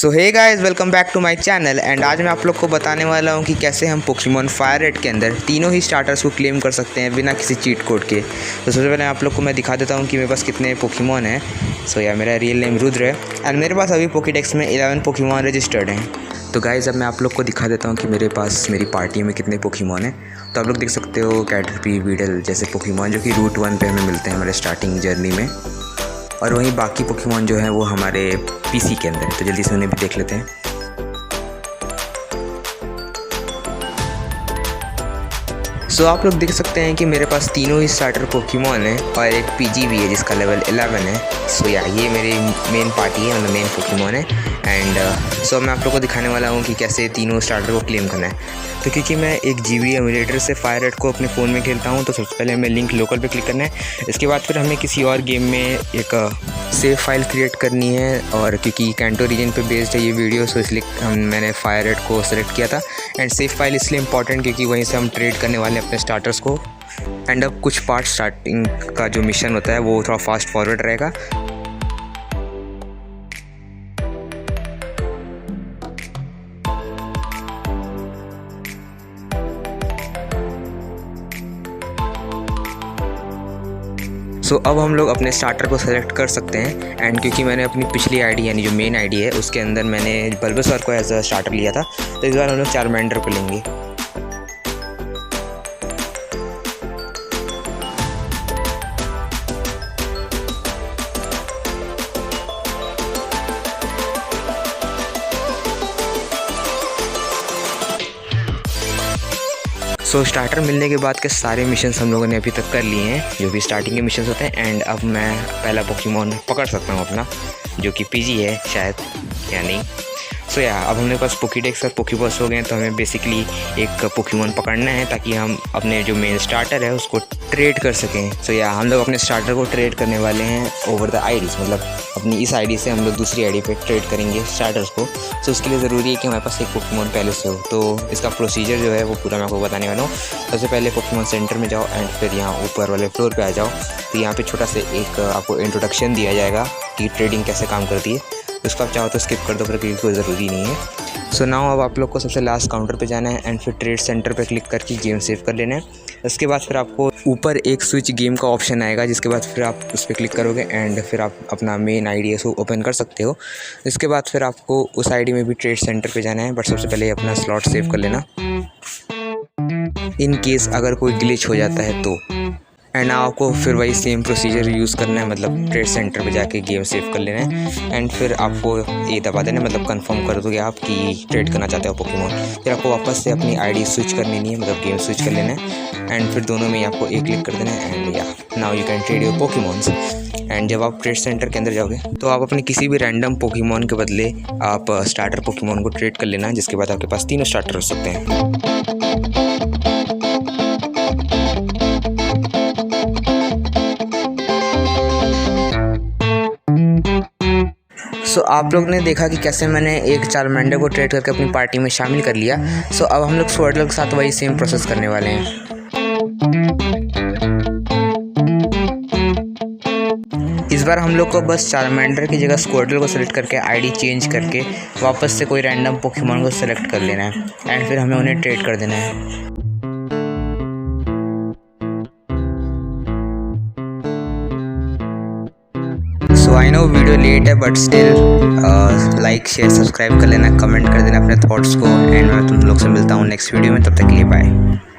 So hey guys, welcome back to my channel. And आज मैं आप लोग को बताने वाला हूँ कि कैसे हम पोकेमॉन फायर रेड के अंदर तीनों ही स्टार्टर्स को क्लेम कर सकते हैं बिना किसी चीट कोड के। तो सबसे पहले आप लोग को मैं दिखा देता हूँ कि मेरे पास कितने पोकेमॉन हैं। सो या मेरा रियल नेम रुद्र है एंड मेरे पास अभी पोकेडेक्स में 11 पोकेमॉन रजिस्टर्ड हैं। तो गाइस अब मैं आप लोग को दिखा देता हूँ कि मेरे पास मेरी पार्टी में कितने पोकेमॉन हैं। तो आप लोग देख सकते हो कैटरपी, वीडल जैसे पोकेमॉन जो कि रूट 1 पे हमें मिलते हैं हमारे स्टार्टिंग जर्नी में, और वहीं बाकी पोकेमॉन जो है वो हमारे पीसी के अंदर है। तो जल्दी से उन्हें भी देख लेते हैं। सो आप लोग देख सकते हैं कि मेरे पास तीनों ही स्टार्टर पोकेमॉन है और एक पीजी भी है जिसका लेवल 11 है। सो या ये मेरी मेन पार्टी है, मतलब मेन पोकेमॉन है। एंड सो मैं आप लोग को दिखाने वाला हूँ कि कैसे तीनों स्टार्टर को क्लेम करना है। तो क्योंकि मैं एक जीबी एमुलेटर से फायर रेड को अपने फ़ोन में खेलता हूँ, तो सबसे पहले हमें लिंक लोकल पे क्लिक करना है। इसके बाद फिर हमें किसी और गेम में एक सेव फाइल क्रिएट करनी है, और क्योंकि कैंटो रीजन पे बेस्ड है ये वीडियो, सो इसलिए मैंने फायर रेड को सेलेक्ट किया था। एंड सेव फाइल इसलिए इंपॉर्टेंट क्योंकि वहीं से हम ट्रेड करने वाले हैं अपने स्टार्टर्स को। एंड अब कुछ पार्ट स्टार्टिंग का जो मिशन होता है वो थोड़ा फास्ट फॉरवर्ड रहेगा। सो अब हम लोग अपने स्टार्टर को सेलेक्ट कर सकते हैं। एंड क्योंकि मैंने अपनी पिछली आईडी यानी जो मेन आईडी है उसके अंदर मैंने बल्बासौर को एज अ स्टार्टर लिया था, तो इस बार हम लोग चारमेंडर को लेंगे। सो स्टार्टर मिलने के बाद के सारे मिशंस हम लोगों ने अभी तक कर लिए हैं, जो भी स्टार्टिंग के मिशंस होते हैं। एंड अब मैं पहला पोकेमॉन पकड़ सकता हूँ अपना, जो कि पीजी है शायद या नहीं। सो या अब हमारे पास पोकेडेक्स और पोकेबॉस हो गए हैं, तो हमें बेसिकली एक पोकेमॉन पकड़ना है ताकि हम अपने जो मेन स्टार्टर है उसको ट्रेड कर सकें। सो या हम लोग अपने स्टार्टर को ट्रेड करने वाले हैं ओवर द आईडीज़, मतलब अपनी इस आईडी से हम लोग दूसरी आईडी पे ट्रेड करेंगे स्टार्टर्स को। सो उसके लिए ज़रूरी है कि हमारे पास एक पोकेमॉन पहले से हो। तो इसका प्रोसीजर जो है वो पूरा मैं आपको बताने वाला हूँ। सबसे पहले पोकेमॉन सेंटर में जाओ एंड फिर यहाँ ऊपर वाले फ्लोर पे आ जाओ। तो यहाँ पे छोटा सा एक आपको इंट्रोडक्शन दिया जाएगा कि ट्रेडिंग कैसे काम करती है। उसको आप चाहो तो स्किप कर दो, फिर क्योंकि कोई ज़रूरी नहीं है। सो नाउ अब आप लोग को सबसे लास्ट काउंटर पे जाना है एंड फिर ट्रेड सेंटर पे क्लिक करके गेम सेव कर लेना है। उसके बाद फिर आपको ऊपर एक स्विच गेम का ऑप्शन आएगा, जिसके बाद फिर आप उस पर क्लिक करोगे एंड फिर आप अपना मेन आईडी है उसको ओपन कर सकते हो। इसके बाद फिर आपको उस आईडी में भी ट्रेड सेंटर पे जाना है, बट सबसे पहले अपना स्लॉट सेव कर लेना इन केस अगर कोई ग्लिच हो जाता है तो। एंड आपको फिर वही सेम प्रोसीजर यूज़ करना है, मतलब ट्रेड सेंटर पे जाके गेम सेव कर लेना है। एंड फिर आपको ये दबा देना है, मतलब कंफर्म कर दोगे आप कि ट्रेड करना चाहते हो पोकेमॉन। फिर आपको वापस से अपनी आईडी स्विच करनी नहीं है, मतलब गेम स्विच कर लेना है। एंड फिर दोनों में आपको एक क्लिक कर देना है एंड या now you can trade your Pokémons. And जब आप ट्रेड सेंटर के अंदर जाओगे तो आप अपने किसी भी रैंडम पोकेमॉन के बदले आप स्टार्टर पोकेमॉन को ट्रेड कर लेना, जिसके बाद आपके पास तीनों स्टार्टर हो सकते हैं। सो आप लोग ने देखा कि कैसे मैंने एक चारमेंडर को ट्रेड करके अपनी पार्टी में शामिल कर लिया। सो अब हम लोग स्क्वाडल के साथ वही सेम प्रोसेस करने वाले हैं। इस बार हम लोग को बस चारमेंडर की जगह स्क्वाडल को सेलेक्ट करके आईडी चेंज करके वापस से कोई रैंडम पोकेमॉन को सेलेक्ट कर लेना है एंड फिर हमें उन्हें ट्रेड कर देना है। सो आई नो वीडियो लेट है, but still like share subscribe कर लेना, कमेंट कर देना अपने थॉट्स को। एंड मैं तुम लोग से मिलता हूँ नेक्स्ट वीडियो में, तब तक के लिए बाय।